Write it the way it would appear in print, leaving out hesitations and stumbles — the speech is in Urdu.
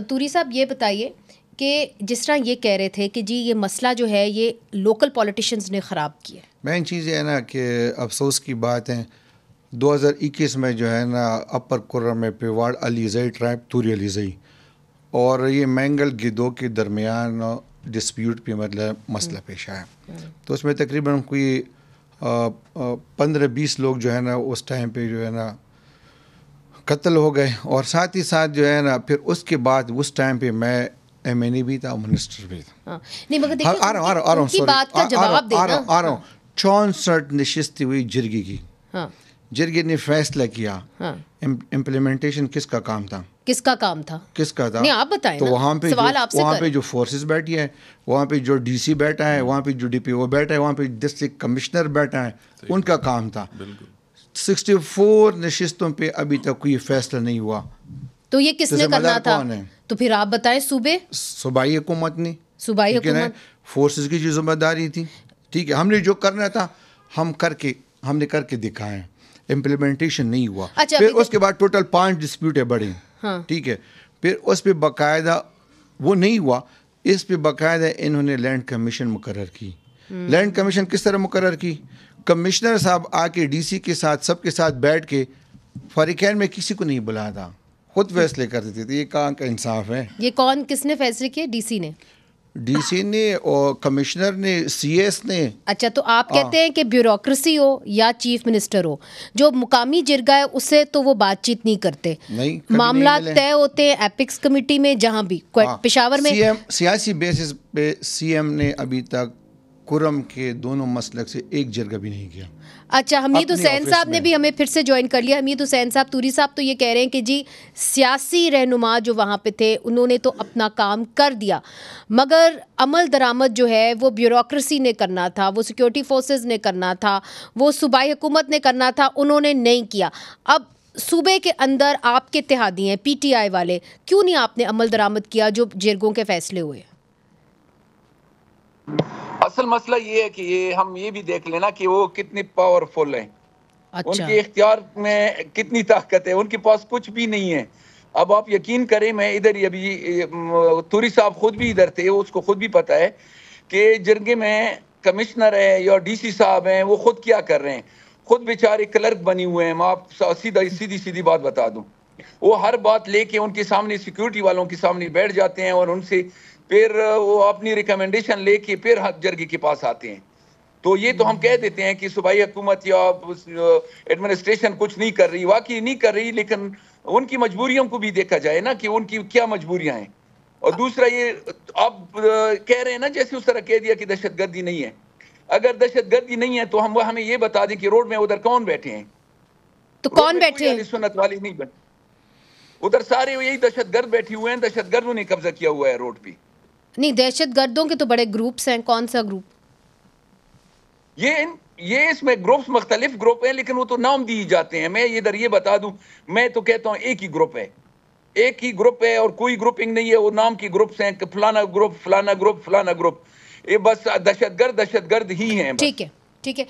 توری صاحب یہ بتائیے کہ جس طرح یہ کہہ رہے تھے کہ جی یہ مسئلہ جو ہے یہ لوکل پولیٹیشینز نے خراب کیا ہے. مین چیز یہ ہے نا کہ افسوس کی بات ہے 2021 میں جو ہے نا اپر کرم میں پیواڑ علیزئی ٹرائب توری علیزئی اور یہ مینگل گدو کے درمیان ڈسپیوٹ پہ مطلب مسئلہ پیش آیا. تو اس میں تقریباً کوئی 15-20 لوگ جو ہے نا اس ٹائم پہ جو ہے نا قتل ہو گئے. اور ساتھ ہی ساتھ جو ہے نا پھر اس کے بعد اس ٹائم پہ میں ایم این ای بھی تھا, منسٹر بھی تھا. نہیں مگر دیکھیں ان کی بات کا جواب دینا. آ رہا ہوں 64 نشستیں ہوئی جرگی کی. جرگی نے فیصلہ کیا. امپلیمنٹیشن کس کا کام تھا؟ کس کا کام تھا؟ کس کا تھا؟ نہیں آپ بتائیں. تو وہاں پہ جو فورسز بیٹھی ہے, وہاں پہ جو ڈی سی بیٹھا ہے, وہاں پہ جو ڈی پی او بیٹھا ہے, وہاں پہ ڈسٹرکٹ کمشنر بیٹھا ہے, ان کا کام تھا. 64 نشستوں پہ ابھی تک کوئی فیصلہ نہیں ہوا. تو یہ کس نے کرنا تھا؟ تو پھر آپ بتائیں. صوبائی حکومت نے, صوبائی حکومت فورسز کی جو ذمہ داری تھی. ٹھیک ہے, ہم نے جو کرنا تھا ہم نے کر کے دکھائے. امپلیمنٹیشن نہیں ہوا. پھر اس کے بعد ٹوٹل 5 ڈسپیوٹیں بڑھی. ٹھیک ہے, پھر اس پہ باقاعدہ وہ نہیں ہوا. اس پہ باقاعدہ انہوں نے لینڈ کمیشن مقرر کی. لینڈ کمیشن کس طرح مقرر کی؟ کمشنر صاحب آ کے ڈی سی کے ساتھ سب کے ساتھ بیٹھ کے فریقین میں کسی کو نہیں بلایا تھا, خود فیصلے کر دیتے تھے. یہ کہاں کا انصاف ہے؟ یہ کس نے فیصلے کیے؟ ڈی سی نے. ڈی سی نے اور کمشنر نے, سی ایس نے. اچھا, تو آپ کہتے ہیں کہ بیوروکریسی ہو یا چیف منسٹر ہو, جو مقامی جرگا ہے اس سے تو وہ بات چیت نہیں کرتے. معاملات طے ہوتے ہیں ایپکس کمیٹی میں, جہاں بھی پشاور میں. سیاسی بیسس پہ سی ایم نے ابھی تک کرم کے دونوں مسلک سے ایک جرگہ بھی نہیں کیا. اچھا, حمید حسین صاحب نے بھی ہمیں پھر سے جوائن کر لیا. حمید حسین صاحب, توری صاحب تو یہ کہہ رہے ہیں کہ جی سیاسی رہنما جو وہاں پہ تھے انہوں نے تو اپنا کام کر دیا, مگر عمل درآمد جو ہے وہ بیوروکریسی نے کرنا تھا, وہ سیکیورٹی فورسز نے کرنا تھا, وہ صوبائی حکومت نے کرنا تھا, انہوں نے نہیں کیا. اب صوبے کے اندر آپ کے اتحادی ہیں پی ٹی آئی والے, کیوں نہیں آپ نے عمل درآمد کیا جو جرگوں کے فیصلے ہوئے؟ اصل مسئلہ یہ ہے کہ ہم یہ بھی دیکھ لینا کہ وہ کتنے پاورفل ہیں. ان کے اختیار میں کتنی طاقت ہے, ان کے پاس کچھ بھی نہیں ہے. اب آپ یقین کریں, میں ادھر ہی ابھی توری صاحب خود بھی ادھر تھے, اس کو خود بھی پتا ہے کہ جرگے میں کمشنر ہے یا ڈی سی صاحب ہیں, وہ خود کیا کر رہے ہیں. خود بیچارے کلرک بنی ہوئے ہیں. میں آپ سیدھی بات بتا دوں, وہ ہر بات لے کے ان کے سامنے سیکیورٹی والوں کے سامنے بیٹھ جاتے ہیں اور ان سے پھر وہ اپنی ریکمنڈیشن لے کے پھر جرگے کے پاس آتے ہیں. تو یہ تو ہم کہہ دیتے ہیں کہ صوبائی حکومت یا ایڈمنسٹریشن کچھ نہیں کر رہی, واقعی نہیں کر رہی, لیکن ان کی مجبوریوں کو بھی دیکھا جائے نا کہ ان کی کیا مجبوریاں ہیں. اور دوسرا یہ آپ کہہ رہے ہیں نا, جیسے اس طرح کہہ دیا کہ دہشت گردی نہیں ہے. اگر دہشت گردی نہیں ہے تو ہمیں یہ بتا دیں کہ روڈ میں ادھر کون بیٹھے ہیں. تو کون بیٹھے ہیں؟ سنت والی نہیں بیٹھے ادھر, سارے یہی دہشت گرد بیٹھے ہوئے ہیں. دہشت گردوں نے قبضہ کیا ہوا ہے روڈ پہ. نہیں, دہشت گردوں کے تو بڑے گروپس ہیں. کون سا گروپ؟ یہ اس میں گروپس مختلف گروپ ہیں, لیکن وہ تو نام دی جاتے ہیں. میں ادھر یہ بتا دوں, میں تو کہتا ہوں ایک ہی گروپ ہے, ایک ہی گروپ ہے, اور کوئی گروپنگ نہیں ہے. وہ نام کی گروپس ہیں کہ فلانا گروپ فلانا گروپ فلانا گروپ. یہ بس دہشت گرد ہی ہیں. ٹھیک ہے, ٹھیک ہے.